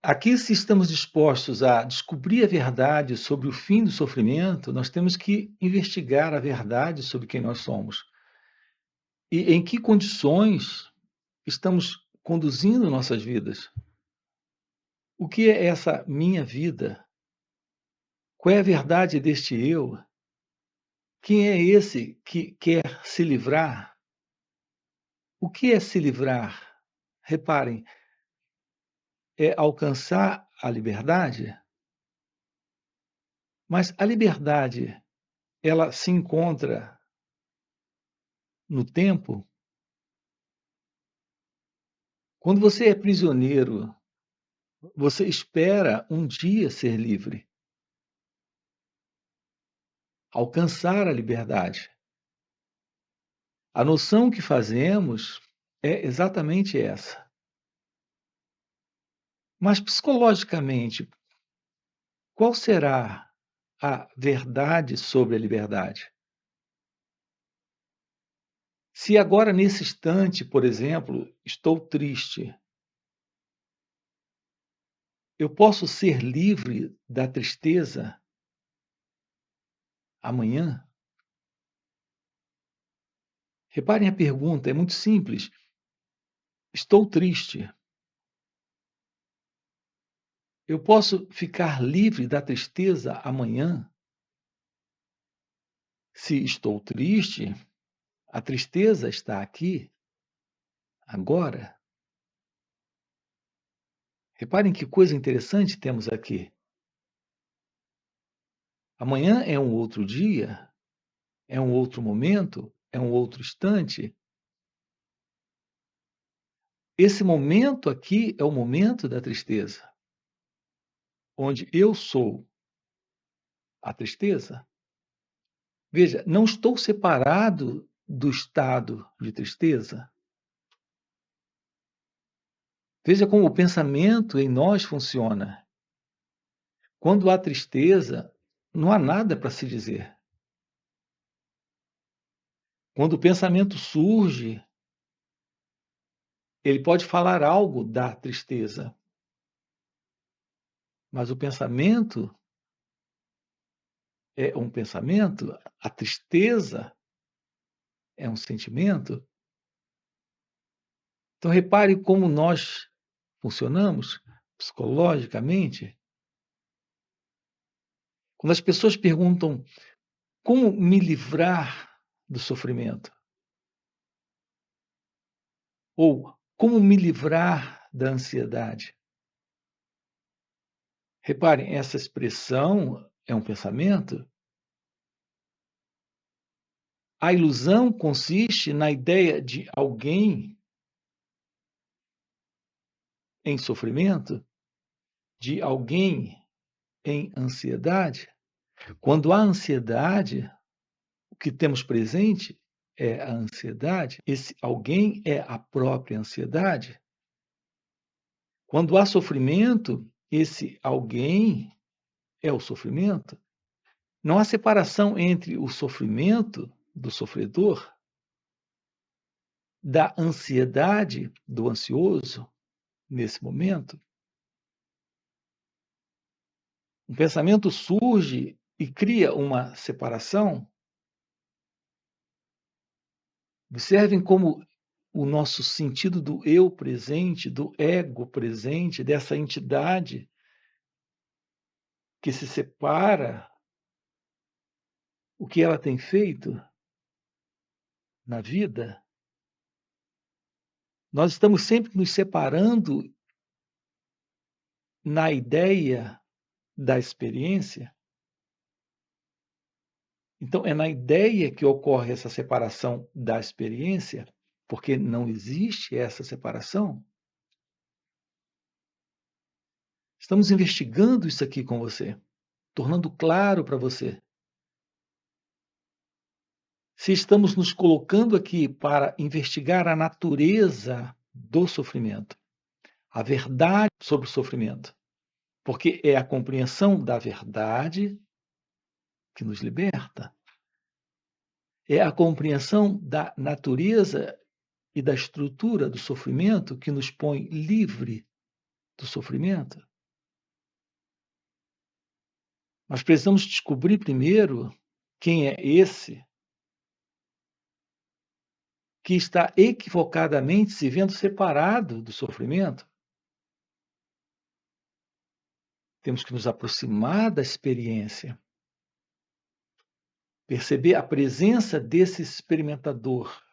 Aqui, se estamos dispostos a descobrir a verdade sobre o fim do sofrimento, nós temos que investigar a verdade sobre quem nós somos e em que condições estamos conduzindo nossas vidas. O que é essa minha vida? Qual é a verdade deste eu? Quem é esse que quer se livrar? O que é se livrar? Reparem, é alcançar a liberdade, mas a liberdade, ela se encontra no tempo. Quando você é prisioneiro, você espera um dia ser livre, alcançar a liberdade. A noção que fazemos é exatamente essa. Mas psicologicamente, qual será a verdade sobre a liberdade? Se agora, nesse instante, por exemplo, estou triste, eu posso ser livre da tristeza amanhã? Reparem a pergunta, é muito simples. Estou triste. Eu posso ficar livre da tristeza amanhã? Se estou triste, a tristeza está aqui, agora. Reparem que coisa interessante temos aqui. Amanhã é um outro dia, é um outro momento, é um outro instante. Esse momento aqui é o momento da tristeza, onde eu sou a tristeza. Veja, não estou separado do estado de tristeza. Veja como o pensamento em nós funciona. Quando há tristeza, não há nada para se dizer. Quando o pensamento surge, ele pode falar algo da tristeza, mas o pensamento é um pensamento, a tristeza é um sentimento. Então, repare como nós funcionamos psicologicamente. Quando as pessoas perguntam como me livrar do sofrimento, ou como me livrar da ansiedade. Reparem, essa expressão é um pensamento. A ilusão consiste na ideia de alguém em sofrimento, de alguém em ansiedade. Quando há ansiedade, o que temos presente é a ansiedade. Esse alguém é a própria ansiedade. Quando há sofrimento, esse alguém é o sofrimento. Não há separação entre o sofrimento do sofredor, da ansiedade do ansioso nesse momento. Um pensamento surge e cria uma separação. Observem como o nosso sentido do eu presente, do ego presente, dessa entidade que se separa, o que ela tem feito na vida. Nós estamos sempre nos separando na ideia da experiência. Então, é na ideia que ocorre essa separação da experiência, porque não existe essa separação. Estamos investigando isso aqui com você, tornando claro para você. Se estamos nos colocando aqui para investigar a natureza do sofrimento, a verdade sobre o sofrimento, porque é a compreensão da verdade que nos liberta, é a compreensão da natureza e da estrutura do sofrimento que nos põe livre do sofrimento. Mas precisamos descobrir primeiro quem é esse que está equivocadamente se vendo separado do sofrimento. Temos que nos aproximar da experiência, perceber a presença desse experimentador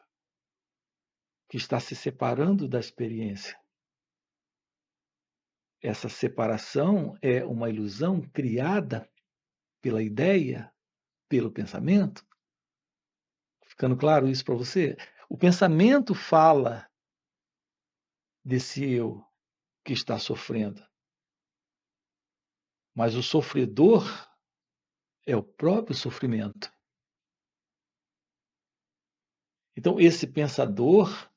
que está se separando da experiência. Essa separação é uma ilusão criada pela ideia, pelo pensamento. Ficando claro isso para você? O pensamento fala desse eu que está sofrendo, mas o sofredor é o próprio sofrimento. Então, esse pensador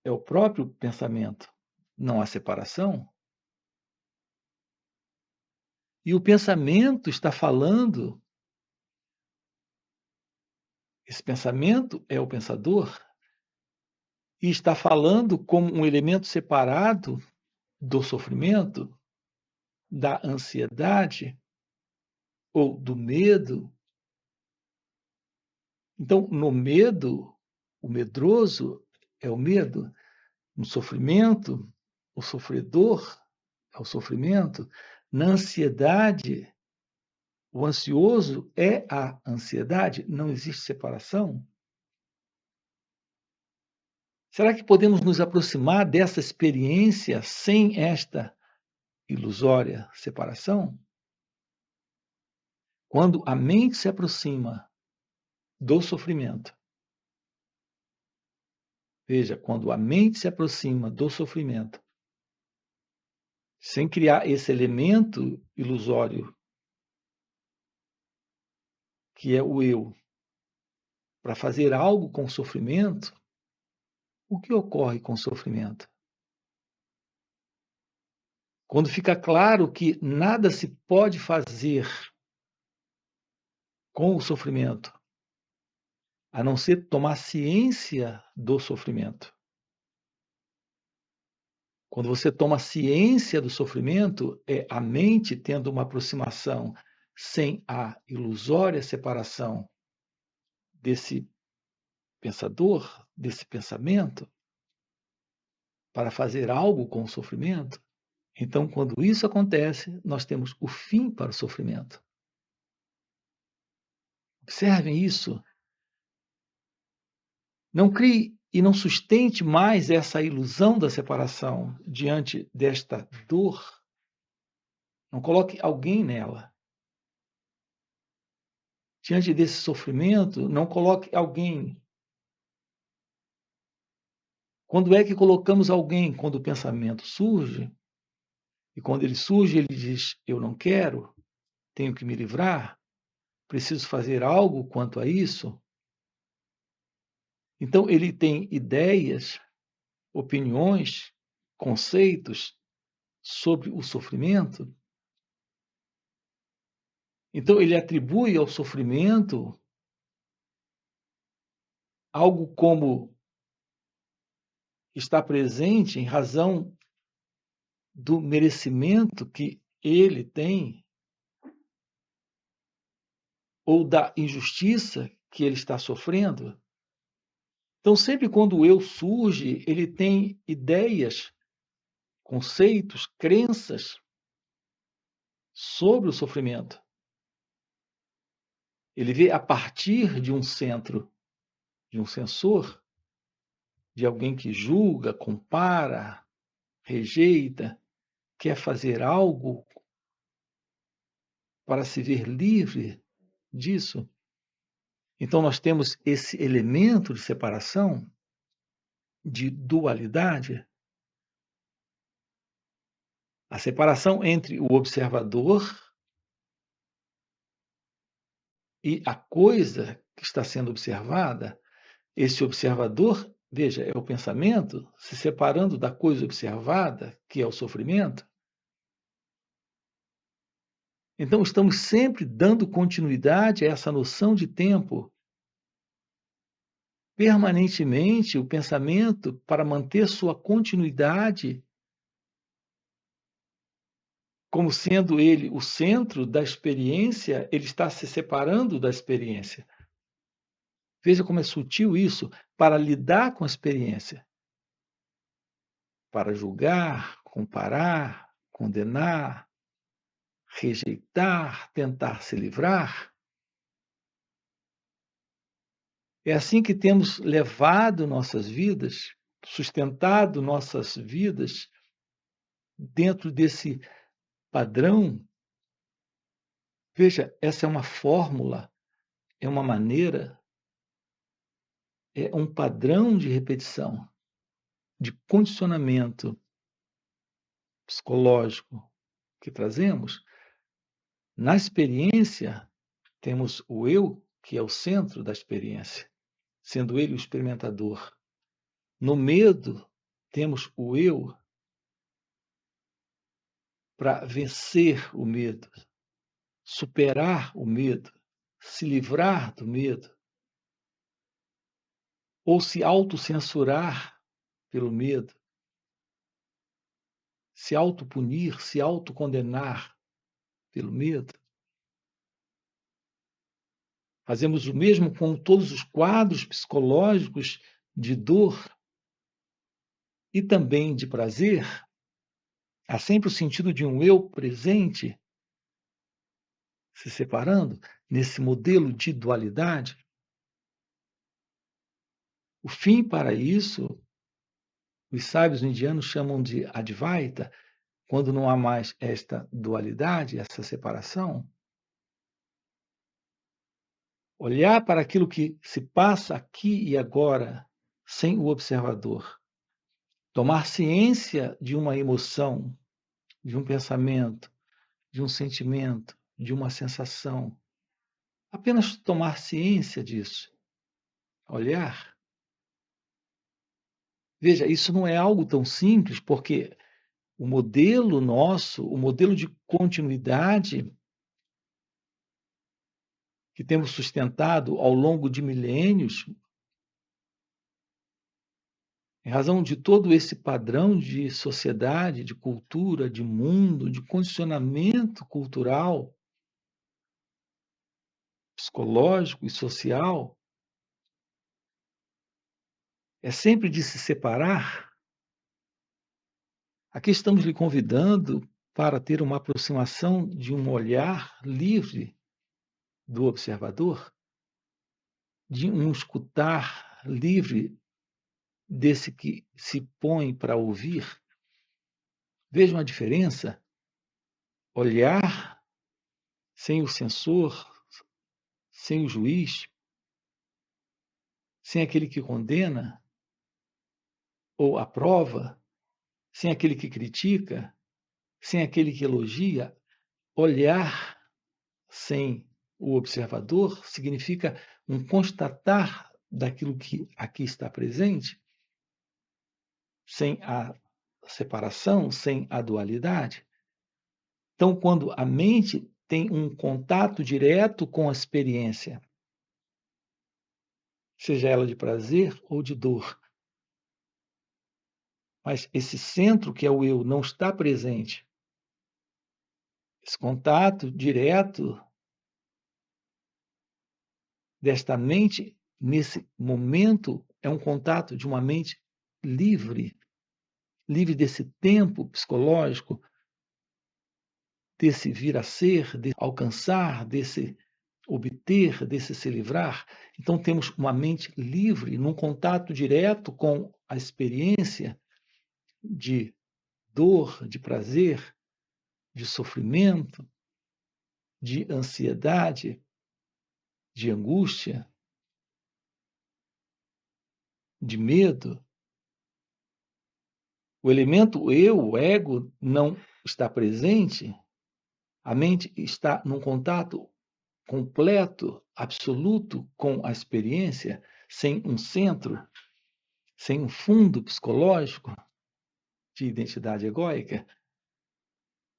é o próprio pensamento. Não há separação. E o pensamento está falando, esse pensamento é o pensador, e está falando como um elemento separado do sofrimento, da ansiedade ou do medo. Então, no medo, o medroso é o medo. No sofrimento, o sofredor é o sofrimento. Na ansiedade, o ansioso é a ansiedade. Não existe separação. Será que podemos nos aproximar dessa experiência sem esta ilusória separação? Quando a mente se aproxima do sofrimento, veja, quando a mente se aproxima do sofrimento, sem criar esse elemento ilusório, que é o eu, para fazer algo com o sofrimento, o que ocorre com o sofrimento? Quando fica claro que nada se pode fazer com o sofrimento, a não ser tomar ciência do sofrimento. Quando você toma ciência do sofrimento, é a mente tendo uma aproximação sem a ilusória separação desse pensador, desse pensamento, para fazer algo com o sofrimento. Então, quando isso acontece, nós temos o fim para o sofrimento. Observem isso. Não crie e não sustente mais essa ilusão da separação diante desta dor. Não coloque alguém nela. Diante desse sofrimento, não coloque alguém. Quando é que colocamos alguém? Quando o pensamento surge. E quando ele surge, ele diz: eu não quero, tenho que me livrar, preciso fazer algo quanto a isso. Então, ele tem ideias, opiniões, conceitos sobre o sofrimento. Então, ele atribui ao sofrimento algo como está presente em razão do merecimento que ele tem ou da injustiça que ele está sofrendo. Então, sempre quando o eu surge, ele tem ideias, conceitos, crenças sobre o sofrimento. Ele vê a partir de um centro, de um sensor, de alguém que julga, compara, rejeita, quer fazer algo para se ver livre disso. Então, nós temos esse elemento de separação, de dualidade, a separação entre o observador e a coisa que está sendo observada. Esse observador, veja, é o pensamento se separando da coisa observada, que é o sofrimento. Então, estamos sempre dando continuidade a essa noção de tempo. Permanentemente, o pensamento, para manter sua continuidade, como sendo ele o centro da experiência, ele está se separando da experiência. Veja como é sutil isso, para lidar com a experiência, para julgar, comparar, condenar, rejeitar, tentar se livrar. É assim que temos levado nossas vidas, sustentado nossas vidas dentro desse padrão. Veja, essa é uma fórmula, é uma maneira, é um padrão de repetição, de condicionamento psicológico que trazemos. Na experiência, temos o eu, que é o centro da experiência, sendo ele o experimentador. No medo, temos o eu para vencer o medo, superar o medo, se livrar do medo, ou se autocensurar pelo medo, se autopunir, se autocondenar pelo medo. Fazemos o mesmo com todos os quadros psicológicos de dor e também de prazer. Há sempre o sentido de um eu presente se separando nesse modelo de dualidade. O fim para isso, os sábios indianos chamam de Advaita, quando não há mais esta dualidade, essa separação. Olhar para aquilo que se passa aqui e agora, sem o observador. Tomar ciência de uma emoção, de um pensamento, de um sentimento, de uma sensação. Apenas tomar ciência disso. Olhar. Veja, isso não é algo tão simples, porque o modelo nosso, o modelo de continuidade que temos sustentado ao longo de milênios, em razão de todo esse padrão de sociedade, de cultura, de mundo, de condicionamento cultural, psicológico e social, é sempre de se separar. Aqui estamos lhe convidando para ter uma aproximação de um olhar livre do observador, de um escutar livre desse que se põe para ouvir. Vejam a diferença. Olhar sem o censor, sem o juiz, sem aquele que condena ou aprova, sem aquele que critica, sem aquele que elogia. Olhar sem o observador significa um constatar daquilo que aqui está presente, sem a separação, sem a dualidade. Então, quando a mente tem um contato direto com a experiência, seja ela de prazer ou de dor, mas esse centro que é o eu não está presente, esse contato direto desta mente, nesse momento, é um contato de uma mente livre, livre desse tempo psicológico, desse vir a ser, de alcançar, desse obter, desse se livrar. Então, temos uma mente livre, num contato direto com a experiência de dor, de prazer, de sofrimento, de ansiedade, de angústia, de medo. O elemento eu, o ego, não está presente, a mente está num contato completo, absoluto com a experiência, sem um centro, sem um fundo psicológico de identidade egóica.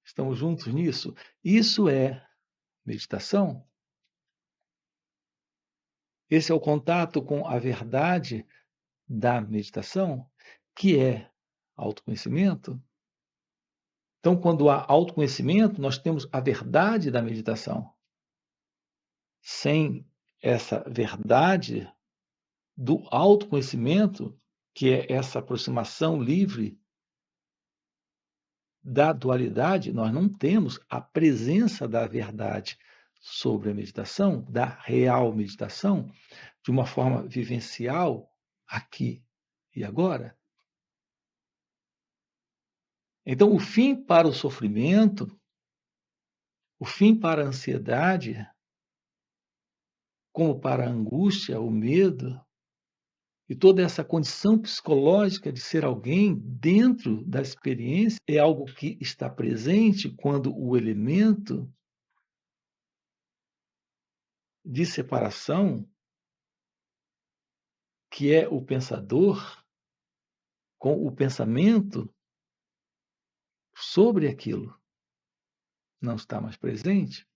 Estamos juntos nisso? Isso é meditação. Esse é o contato com a verdade da meditação, que é autoconhecimento. Então, quando há autoconhecimento, nós temos a verdade da meditação. Sem essa verdade do autoconhecimento, que é essa aproximação livre da dualidade, nós não temos a presença da verdade sobre a meditação, da real meditação, de uma forma vivencial, aqui e agora. Então, o fim para o sofrimento, o fim para a ansiedade, como para a angústia, o medo, e toda essa condição psicológica de ser alguém dentro da experiência é algo que está presente quando o elemento de separação, que é o pensador, com o pensamento sobre aquilo, não está mais presente.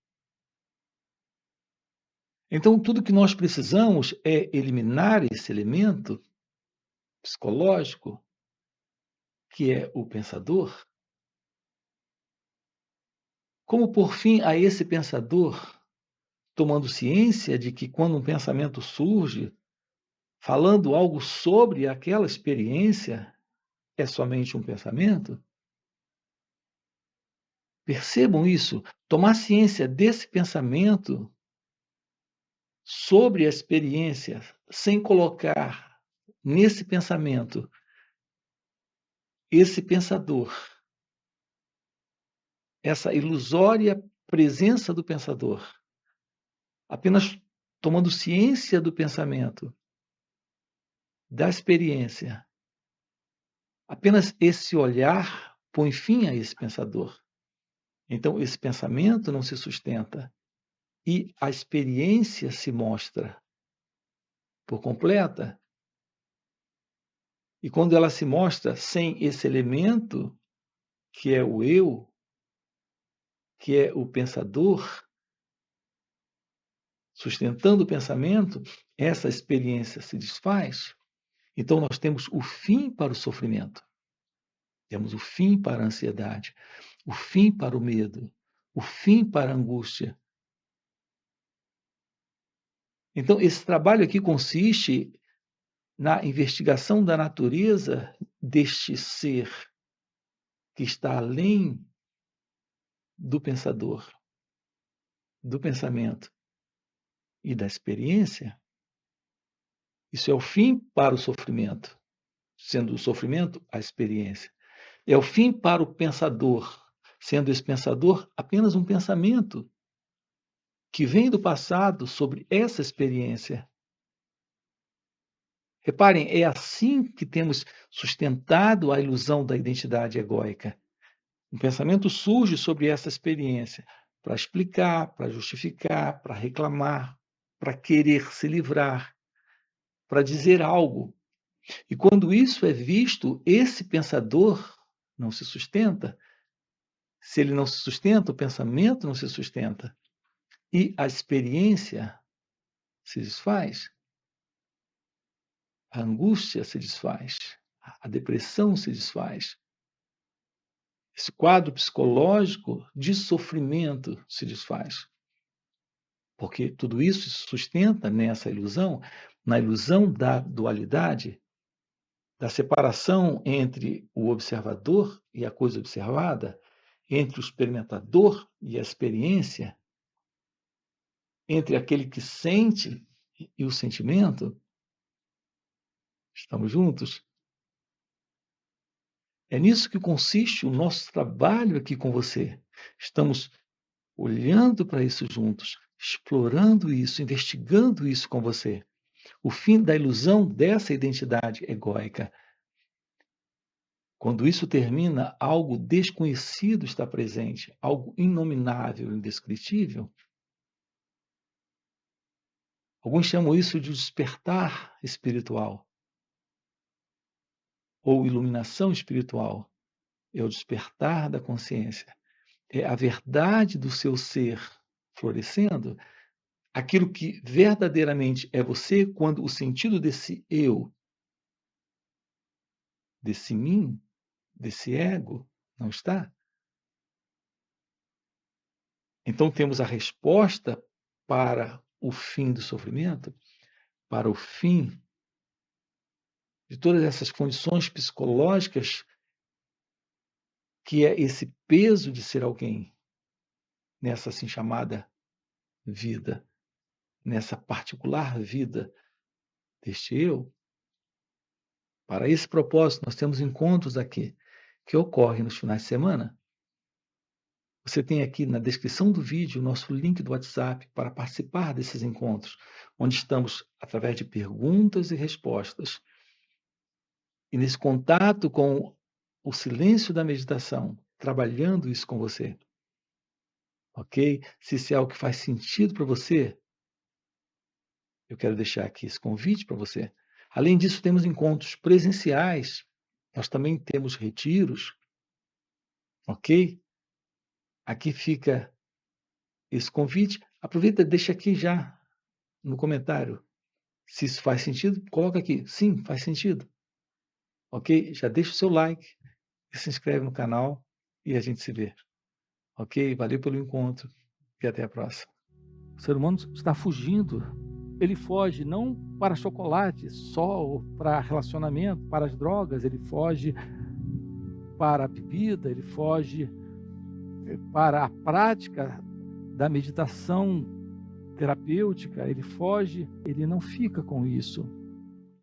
Então, tudo que nós precisamos é eliminar esse elemento psicológico, que é o pensador. Como por fim a esse pensador, tomando ciência de que quando um pensamento surge, falando algo sobre aquela experiência, é somente um pensamento? Percebam isso. Tomar ciência desse pensamento sobre a experiência, sem colocar nesse pensamento esse pensador, essa ilusória presença do pensador, apenas tomando ciência do pensamento, da experiência, apenas esse olhar põe fim a esse pensador. Então, esse pensamento não se sustenta e a experiência se mostra por completa. E quando ela se mostra sem esse elemento, que é o eu, que é o pensador, sustentando o pensamento, essa experiência se desfaz. Então, nós temos o fim para o sofrimento, temos o fim para a ansiedade, o fim para o medo, o fim para a angústia. Então, esse trabalho aqui consiste na investigação da natureza deste ser que está além do pensador, do pensamento e da experiência. Isso é o fim para o sofrimento, sendo o sofrimento a experiência. É o fim para o pensador, sendo esse pensador apenas um pensamento que vem do passado sobre essa experiência. Reparem, é assim que temos sustentado a ilusão da identidade egóica. Um pensamento surge sobre essa experiência para explicar, para justificar, para reclamar, para querer se livrar, para dizer algo. E quando isso é visto, esse pensador não se sustenta. Se ele não se sustenta, o pensamento não se sustenta. E a experiência se desfaz. A angústia se desfaz. A depressão se desfaz. Esse quadro psicológico de sofrimento se desfaz. Porque tudo isso se sustenta nessa ilusão, na ilusão da dualidade, da separação entre o observador e a coisa observada, entre o experimentador e a experiência, entre aquele que sente e o sentimento. Estamos juntos? É nisso que consiste o nosso trabalho aqui com você. Estamos olhando para isso juntos, explorando isso, investigando isso com você. O fim da ilusão dessa identidade egóica. Quando isso termina, algo desconhecido está presente, algo inominável, indescritível. Alguns chamam isso de despertar espiritual ou iluminação espiritual. É o despertar da consciência. É a verdade do seu ser florescendo, aquilo que verdadeiramente é você quando o sentido desse eu, desse mim, desse ego, não está. Então, temos a resposta para o fim do sofrimento, para o fim de todas essas condições psicológicas, que é esse peso de ser alguém nessa assim chamada vida, nessa particular vida deste eu. Para esse propósito, nós temos encontros aqui, que ocorrem nos finais de semana. Você tem aqui na descrição do vídeo o nosso link do WhatsApp para participar desses encontros, onde estamos, através de perguntas e respostas, e nesse contato com o silêncio da meditação, trabalhando isso com você. Ok? Se isso é algo que faz sentido para você, eu quero deixar aqui esse convite para você. Além disso, temos encontros presenciais, nós também temos retiros, ok? Aqui fica esse convite. Aproveita, deixa aqui já no comentário. Se isso faz sentido, coloca aqui. Sim, faz sentido. Ok? Já deixa o seu like e se inscreve no canal e a gente se vê. Ok? Valeu pelo encontro e até a próxima. O ser humano está fugindo. Ele foge não para chocolate só, ou para relacionamento, para as drogas, ele foge para a bebida, ele foge para a prática da meditação terapêutica, ele foge, ele não fica com isso.